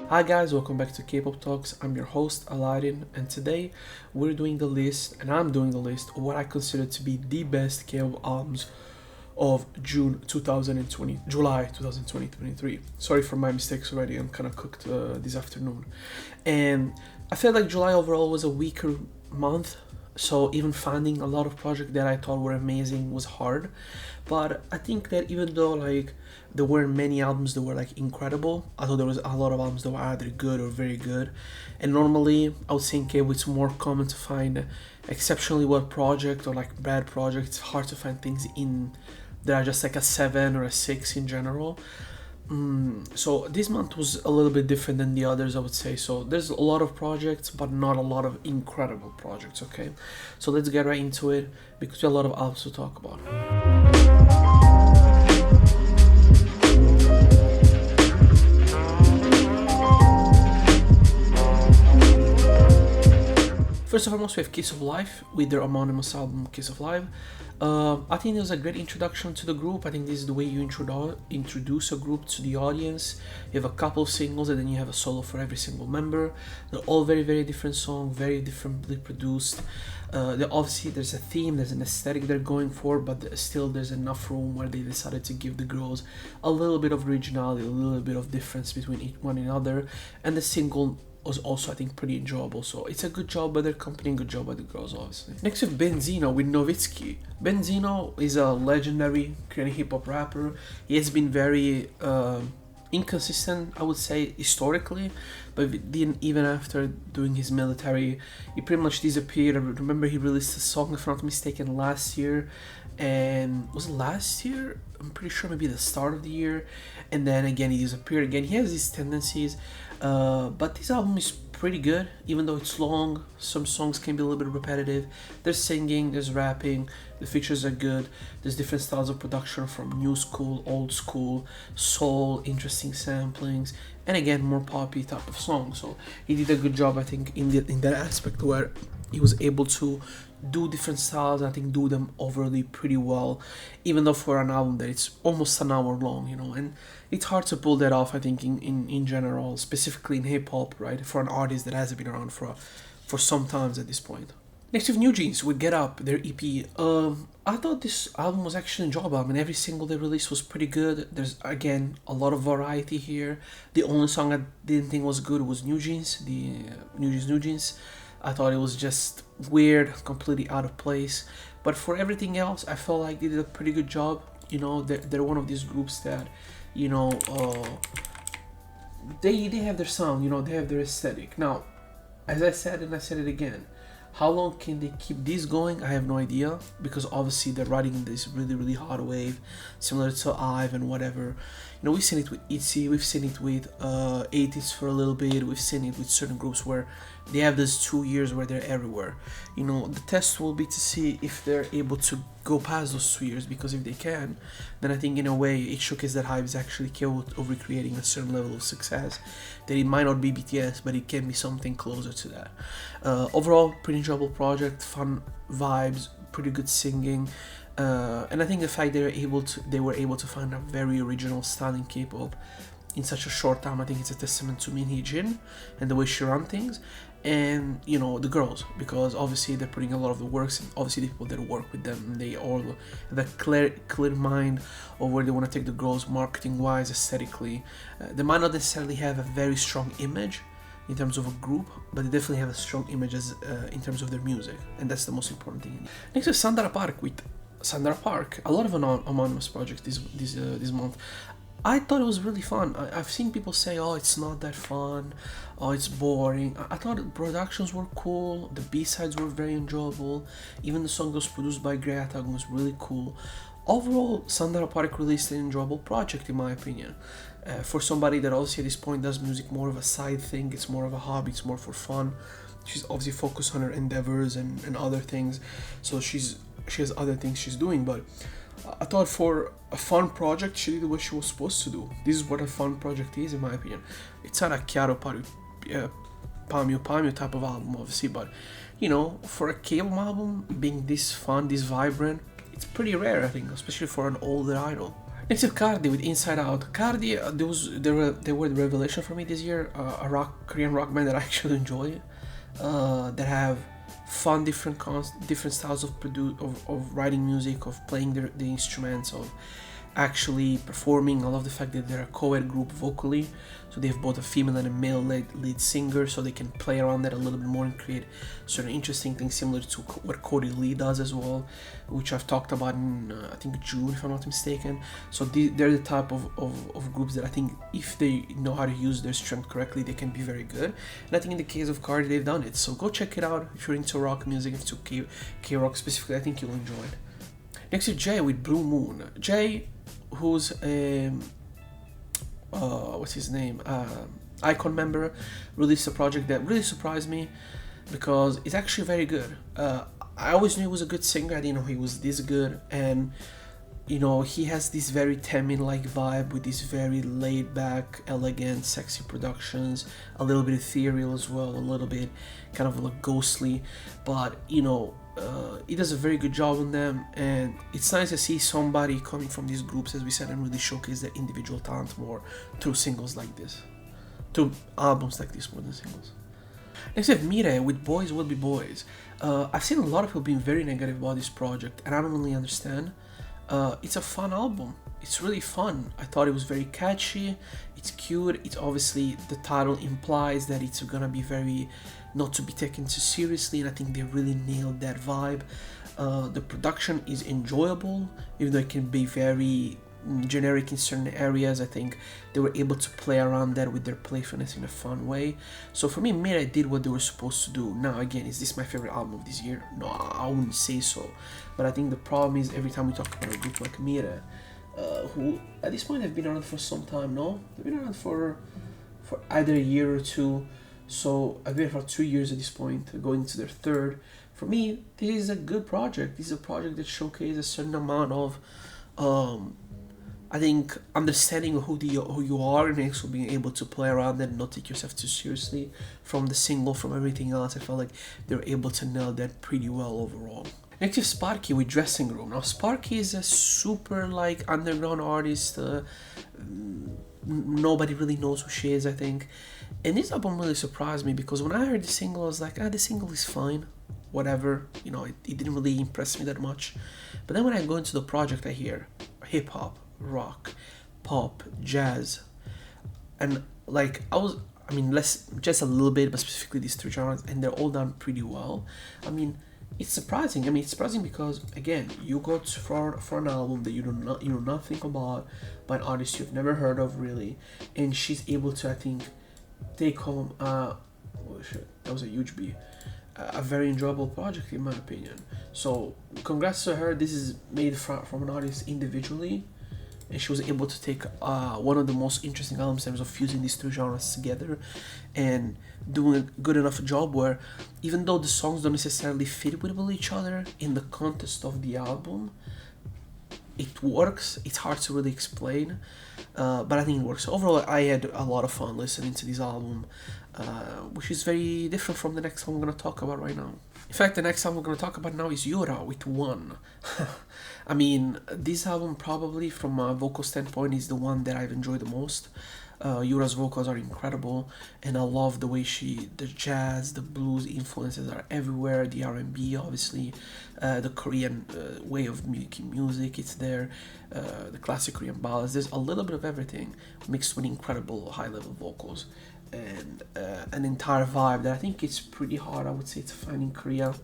Hi guys, welcome back to Kpop Talks. I'm your host Aladdin, and today we're doing the list, and I'm doing the list of what I consider to be the best K-pop albums of June 2020, July 2023. Sorry for my mistakes already. I'm kind of cooked this afternoon, and I felt like July overall was a weaker month. So even finding a lot of projects that I thought were amazing was hard. But I think that even though there weren't many albums that were incredible, I thought there was a lot of albums that were either good or very good. And normally I would think it's more common to find exceptionally well project or bad project. It's hard to find things in that are just a 7 or a 6 in general. So this month was a little bit different than the others, I would say. So there's a lot of projects, but not a lot of incredible projects. Okay, so let's get right into it because we have a lot of albums to talk about. First and foremost, we have Kiss of Life with their homonymous album Kiss of Life. I think it was a great introduction to the group. I think this is the way you introduce a group to the audience. You have a couple of singles and then you have a solo for every single member. They're all very, very different songs, very differently produced. Obviously, there's a theme, there's an aesthetic they're going for, but still there's enough room where they decided to give the girls a little bit of originality, a little bit of difference between each one another. And the single was also, I think, pretty enjoyable. So it's a good job by their company and good job by the girls, obviously. Next we have Benzino with Novitsky. Benzino is a legendary Korean hip-hop rapper. He has been very inconsistent, I would say, historically, but then even after doing his military, he pretty much disappeared. I remember he released a song, if I'm not mistaken, last year, and was it last year? I'm pretty sure maybe the start of the year, and then again he disappeared again. He has these tendencies, but this album is pretty good, even though it's long. Some songs can be a little bit repetitive. There's singing, there's rapping, the features are good. There's different styles of production from new school, old school, soul, interesting samplings, and again more poppy type of songs. So he did a good job, I think, in that aspect where he was able to do different styles. I think do them overly pretty well, even though for an album that it's almost an hour long, and it's hard to pull that off, I think, in general, specifically in hip-hop, right, for an artist that hasn't been around for some times at this point. Next we have New Jeans with Get Up, their EP. I thought this album was actually enjoyable. I mean, every single they released was pretty good. There's, again, a lot of variety here. The only song I didn't think was good was New Jeans, the New Jeans. I thought it was just weird, completely out of place. But for everything else, I felt like they did a pretty good job. They're one of these groups that, they have their sound, they have their aesthetic. Now, as I said, and I said it again, how long can they keep this going? I have no idea, because obviously they're riding this really, really hot wave, similar to IVE and whatever. We've seen it with ITZY, we've seen it with 80s for a little bit, we've seen it with certain groups where they have those 2 years where they're everywhere. The test will be to see if they're able to go past those 2 years, because if they can, then I think in a way it showcases that HYBE is actually capable of recreating a certain level of success, that it might not be BTS, but it can be something closer to that. Overall, pretty enjoyable project, fun vibes, pretty good singing, and I think the fact they were able to find a very original style in K-pop in such a short time, I think it's a testament to Min Hee-jin and the way she runs things, and the girls, because obviously they're putting a lot of the works, and obviously the people that work with them, they all have a clear mind of where they want to take the girls marketing wise, aesthetically. They might not necessarily have a very strong image in terms of a group, but they definitely have a strong image in terms of their music, and that's the most important thing. Next is Sandra Park with Sandra Park. A lot of anonymous projects this month. I thought it was really fun. I've seen people say, oh, it's not that fun, oh, it's boring. I thought the productions were cool, the B-sides were very enjoyable, even the song that was produced by Greta was really cool. Overall, Sandra Park released an enjoyable project, in my opinion. For somebody that obviously at this point does music more of a side thing, it's more of a hobby, it's more for fun. She's obviously focused on her endeavors and other things, so she has other things she's doing, but I thought for a fun project, she did what she was supposed to do. This is what a fun project is, in my opinion. It's not a Chiaro Pamyu type of album, obviously, but for a K-pop album being this fun, this vibrant, it's pretty rare, I think, especially for an older idol. Next to Cardi with Inside Out. Cardi, they were the revelation for me this year. A Korean rock band that I actually enjoy, that have fun different styles of writing music, of playing the instruments, of actually performing. I love the fact that they're a co-ed group vocally, so they have both a female and a male lead singer, so they can play around that a little bit more and create certain interesting things similar to what Cody Lee does as well, which I've talked about in I think June, if I'm not mistaken. So they're the type of groups that I think if they know how to use their strength correctly, they can be very good. And I think in the case of Cardi, they've done it. So go check it out if you're into rock music, into K-rock specifically. I think you'll enjoy it. Next to Jay with Blue Moon. Jay, who's what's his name? Icon member, released a project that really surprised me because it's actually very good. I always knew he was a good singer. I didn't know he was this good, and you know, he has this very Taemin-like vibe with these very laid-back, elegant, sexy productions, a little bit ethereal as well, a little bit kind of like ghostly, but you know, he does a very good job on them, and it's nice to see somebody coming from these groups, as we said, and really showcase their individual talent more through singles like this, through albums like this more than singles. Next we have Mire with Boys Will Be Boys. I've seen a lot of people being very negative about this project, and I don't really understand. It's a fun album. It's really fun. I thought it was very catchy. It's cute. It's obviously, the title implies that it's gonna be very not to be taken too seriously, and I think they really nailed that vibe. The production is enjoyable, even though it can be very generic in certain areas. I think they were able to play around that with their playfulness in a fun way. So for me, Mira did what they were supposed to do. Now again, is this my favorite album of this year? No, I wouldn't say so. But I think the problem is every time we talk about a group like Mira, who at this point have been around for some time, no? They've been around for either a year or two. So I've been for 2 years at this point, going to their third. For me, this is a good project. This is a project that showcases a certain amount of I think understanding of who you are, and also being able to play around and not take yourself too seriously. From the single, from everything else, I felt like they were able to nail that pretty well overall. Next is Sparky with Dressing Room. Now Sparky is a super like underground artist. Nobody really knows who she is, I think. And this album really surprised me because when I heard the single, I was like, the single is fine, whatever. You know, it didn't really impress me that much. But then when I go into the project, I hear hip hop, rock, pop, jazz, and like less, just a little bit, but specifically these three genres, and they're all done pretty well. I mean, it's surprising. It's surprising because again, you go for an album that you know nothing about, by an artist you've never heard of really, and she's able to, I think, take home oh shit, that was a huge B, a very enjoyable project in my opinion. So congrats to her. This is made from an artist individually, and she was able to take one of the most interesting albums in terms of fusing these two genres together and doing a good enough job where even though the songs don't necessarily fit with each other in the context of the album, it works. It's hard to really explain, but I think it works. Overall, I had a lot of fun listening to this album, which is very different from the next one I'm going to talk about right now. In fact, the next album I'm going to talk about now is Yura with One. I mean, this album probably from a vocal standpoint is the one that I've enjoyed the most. Yura's vocals are incredible, and I love the way the jazz, the blues influences are everywhere, the R&B obviously, the Korean way of making music, it's there, the classic Korean ballads, there's a little bit of everything mixed with incredible high-level vocals, and an entire vibe that I think it's pretty hard, I would say, to find in Korea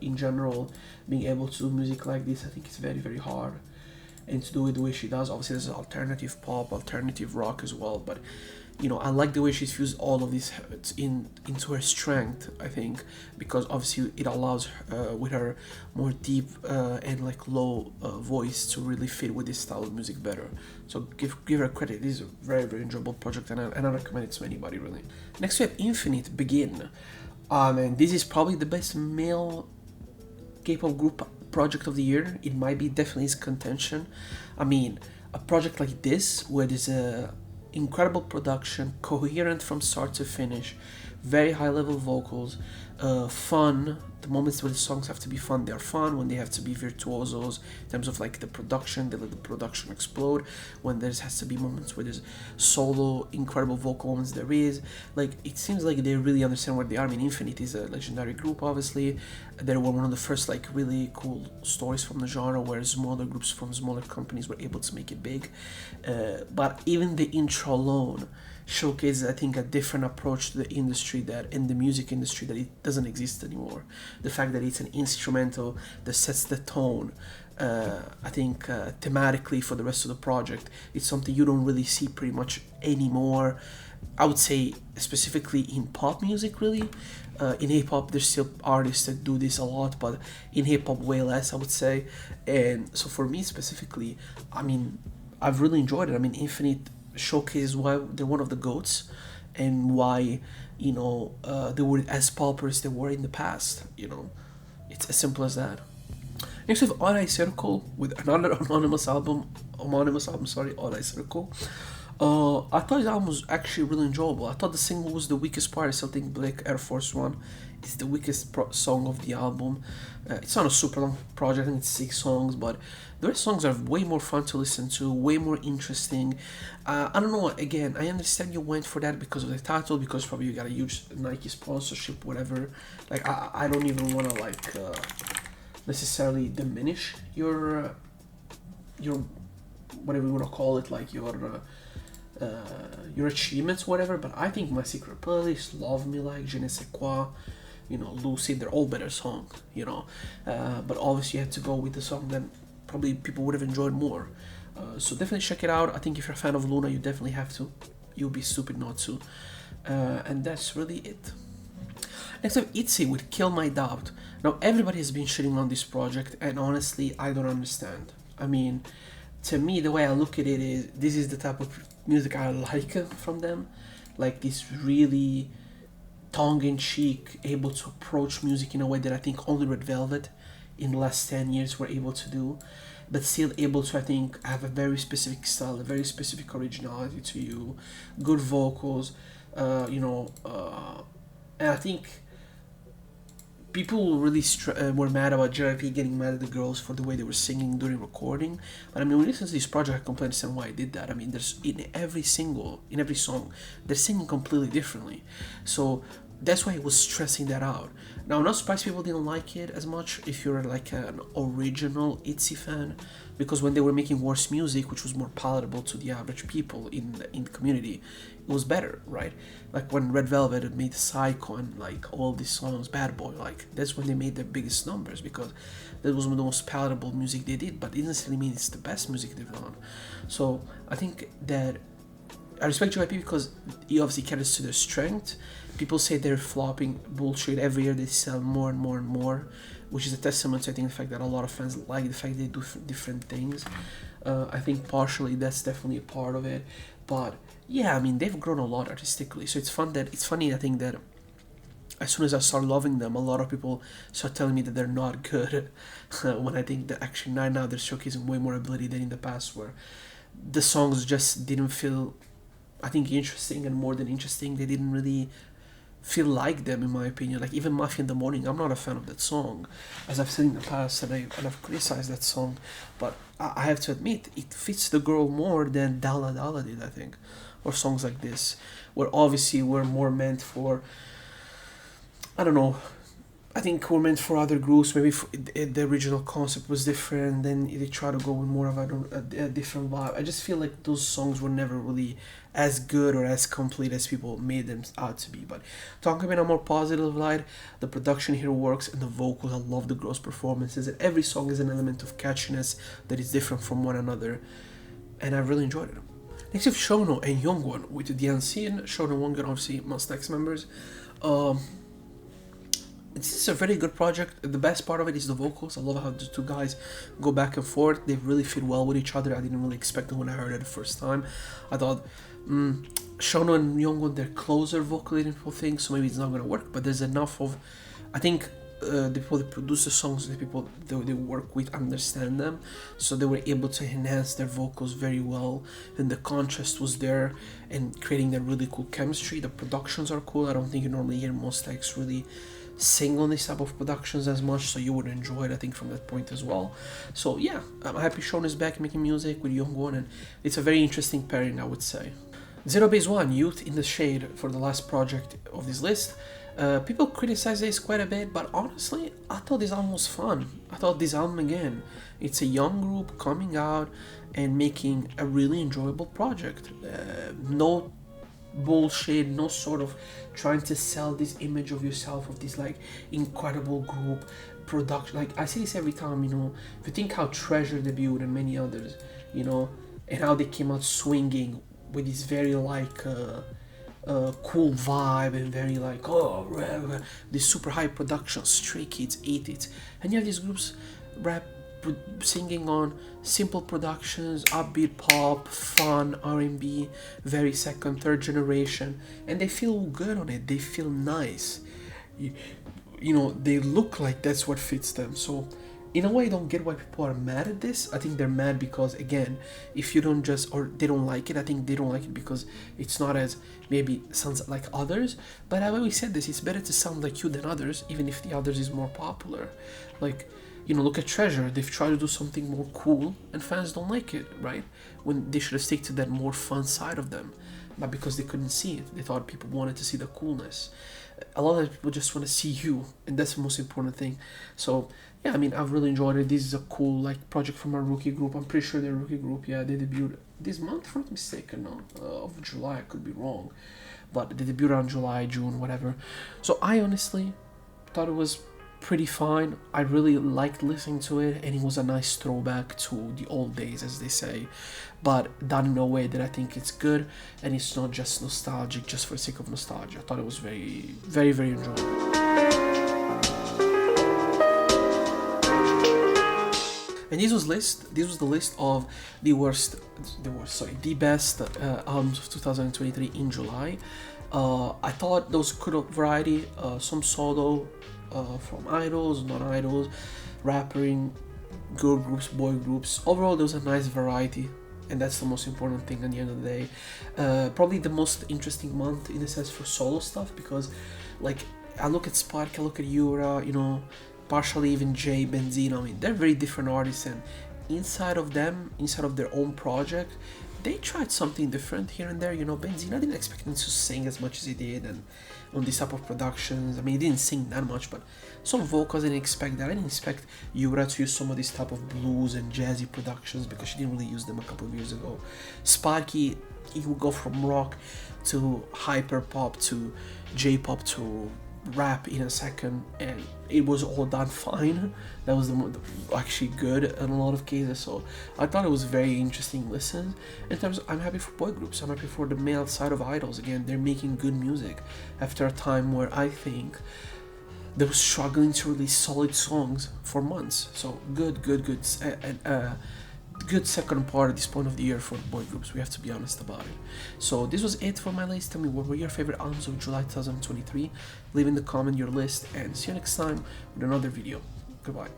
in general. Being able to do music like this, I think it's very, very hard. And to do it the way she does, obviously there's alternative pop, alternative rock as well, but you know, I like the way she's fused all of these into her strength, I think, because obviously it allows with her more deep and like low voice to really fit with this style of music better. So give her credit. This is a very, very enjoyable project, and I recommend it to anybody really. Next we have Infinite Begin. And this is probably the best male K-pop group project of the year. It might be definitely his contention. I mean, a project like this where there's a incredible production, coherent from start to finish, very high level vocals, fun. The moments where the songs have to be fun, they're fun. When they have to be virtuosos in terms of like the production, they let the production explode. When there has to be moments where there's solo, incredible vocal moments, there is. Like, it seems like they really understand what they are. I mean, Infinite is a legendary group, obviously. They were one of the first like really cool stories from the genre where smaller groups from smaller companies were able to make it big. But even the intro alone showcases, I think, a different approach to the industry, that in the music industry, that it doesn't exist anymore. The fact that it's an instrumental that sets the tone, I think, thematically for the rest of the project, it's something you don't really see pretty much anymore. I would say specifically in pop music, really. In hip hop, there's still artists that do this a lot, but in hip hop, way less, I would say. And so for me specifically, I mean, I've really enjoyed it. I mean, Infinite showcases why they're one of the GOATs, and why, they were as popular as they were in the past. It's as simple as that. Next we have Odd Eye Circle with another anonymous album, sorry, Odd Eye Circle. I thought the album was actually really enjoyable. I thought the single was the weakest part. I still think Black Air Force One is the weakest song of the album. It's not a super long project, I think it's 6 songs, but the rest songs are way more fun to listen to, way more interesting. I don't know, again, I understand you went for that because of the title, because probably you got a huge Nike sponsorship, whatever. Like, I don't even want to, like, necessarily diminish your whatever you want to call it, like your achievements, whatever, but I think My Secret Playlist, Love Me Like, Je ne sais quoi, Lucy, they're all better songs, but obviously you had to go with the song that probably people would have enjoyed more. So definitely check it out. I think if you're a fan of Luna, you definitely have to. You'll be stupid not to. And that's really it. Next up, ITZY with Kill My Doubt. Now, everybody has been shitting on this project, and honestly, I don't understand. I mean, to me, the way I look at it is, this is the type of music I like from them. Like, this really tongue-in-cheek, able to approach music in a way that I think only Red Velvet in the last 10 years were able to do, but still able to, I think, have a very specific style, a very specific originality to you, good vocals, and I think people really were mad about JYP getting mad at the girls for the way they were singing during recording. But I mean, when you listen to this project, I completely understand why I did that. I mean, there's in every song, they're singing completely differently. So that's why I was stressing that out. Now, I'm not surprised people didn't like it as much if you're like an original ITZY fan, because when they were making worse music, which was more palatable to the average people in the community, it was better, right? Like when Red Velvet had made Psycho and like all these songs, Bad Boy, like that's when they made their biggest numbers, because that was one of the most palatable music they did, but it doesn't necessarily mean it's the best music they've done. So I think that I respect JYP because he obviously caters to their strength. People say they're flopping bullshit. Every year they sell more and more and more, which is a testament to, I think, the fact that a lot of fans like the fact they do different things. I think partially that's definitely a part of it. But yeah, I mean, they've grown a lot artistically. So it's funny, I think, that as soon as I start loving them, a lot of people start telling me that they're not good, when I think that actually now they're showcasing way more ability than in the past, where the songs just didn't feel, I think, interesting, and more than interesting, they didn't really feel like them, in my opinion. Like even Mafia in the Morning, I'm not a fan of that song, as I've said in the past, and I've criticized that song, but I have to admit, it fits the girl more than Dala Dala did, I think, or songs like this, where obviously we're more meant for, I don't know, I think we're meant for other groups. Maybe the original concept was different, then they try to go with more of a different vibe. I just feel like those songs were never really as good or as complete as people made them out to be. But talking about a more positive light, the production here works, and the vocals, I love the girls' performances, and every song has an element of catchiness that is different from one another, and I really enjoyed it. Next we have Shono and Youngwon with the Unseen. Shono and Youngwon, obviously Monsta X members. It's a very good project. The best part of it is the vocals. I love how the two guys go back and forth. They really fit well with each other. I didn't really expect it when I heard it the first time. I thought Shono and Youngwon, they're closer vocally than people think, so maybe it's not going to work, but there's enough of, I think the people that produce the songs, the people that they work with understand them, so they were able to enhance their vocals very well, and the contrast was there, and creating that really cool chemistry. The productions are cool. I don't think you normally hear most acts really sing on this type of productions as much, so you would enjoy it, I think, from that point as well. So yeah, I'm happy Sean is back making music with Youngwon, and it's a very interesting pairing, I would say. Zero Base One, Youth in the Shade, for the last project of this list. People criticize this quite a bit, but honestly, I thought this album was fun. I thought this album, again, it's a young group coming out and making a really enjoyable project. No bullshit, no sort of trying to sell this image of yourself, of this like incredible group production. Like, I say this every time, you know, if you think how Treasure debuted and many others, you know, and how they came out swinging with this very like cool vibe, and very like this super high production, Stray Kids, 8 and you have these groups singing on simple productions, upbeat pop, fun R&B, very second, third generation, and they feel good on it. They feel nice. You know, they look like that's what fits them. So in a way, I don't get why people are mad at this. I think they're mad because, again, if you don't just, or they don't like it, I think they don't like it because it's not as, maybe sounds like others. But I've always said this, it's better to sound like you than others, even if the others is more popular. Like, you know, look at Treasure. They've tried to do something more cool, and fans don't like it, right? When they should have stick to that more fun side of them. But because they couldn't see it, they thought people wanted to see the coolness. A lot of people just want to see you, and that's the most important thing. So yeah, I mean, I've really enjoyed it. This is a cool like project from a rookie group. I'm pretty sure they're a rookie group. Yeah, they debuted this month, if I'm not mistaken, of July. I could be wrong, but they debuted on July, June, whatever. So I honestly thought it was pretty fine. I really liked listening to it, and it was a nice throwback to the old days, as they say, but done in a way that I think it's good, and it's not just nostalgic just for the sake of nostalgia. I thought it was very, very, very enjoyable. And this was the list of the best albums of 2023 in July. I thought those could have variety, some solo from idols, non-idols, rapping, girl groups, boy groups. Overall, there was a nice variety, and that's the most important thing at the end of the day. Probably the most interesting month in a sense for solo stuff, because like I look at Spark, I look at Yura, you know, partially even Jay, Benzino. I mean, they're very different artists, and inside of them, inside of their own project, they tried something different here and there. You know, Benzino, I didn't expect him to sing as much as he did, and on this type of productions, I mean, he didn't sing that much, but some vocals, I didn't expect that. I didn't expect Yura to use some of these type of blues and jazzy productions, because she didn't really use them a couple of years ago. Sparky, he would go from rock to hyper pop to J-pop to rap in a second, and it was all done fine. That was actually good in a lot of cases. So I thought it was very interesting listen. In terms of, I'm happy for boy groups, I'm happy for the male side of idols. Again, they're making good music after a time where I think they were struggling to release solid songs for months. So good good second part at this point of the year for boy groups, we have to be honest about it. So this was it for my list. Tell me what were your favorite albums of July 2023. Leave in the comment your list, and see you next time with another video. Goodbye.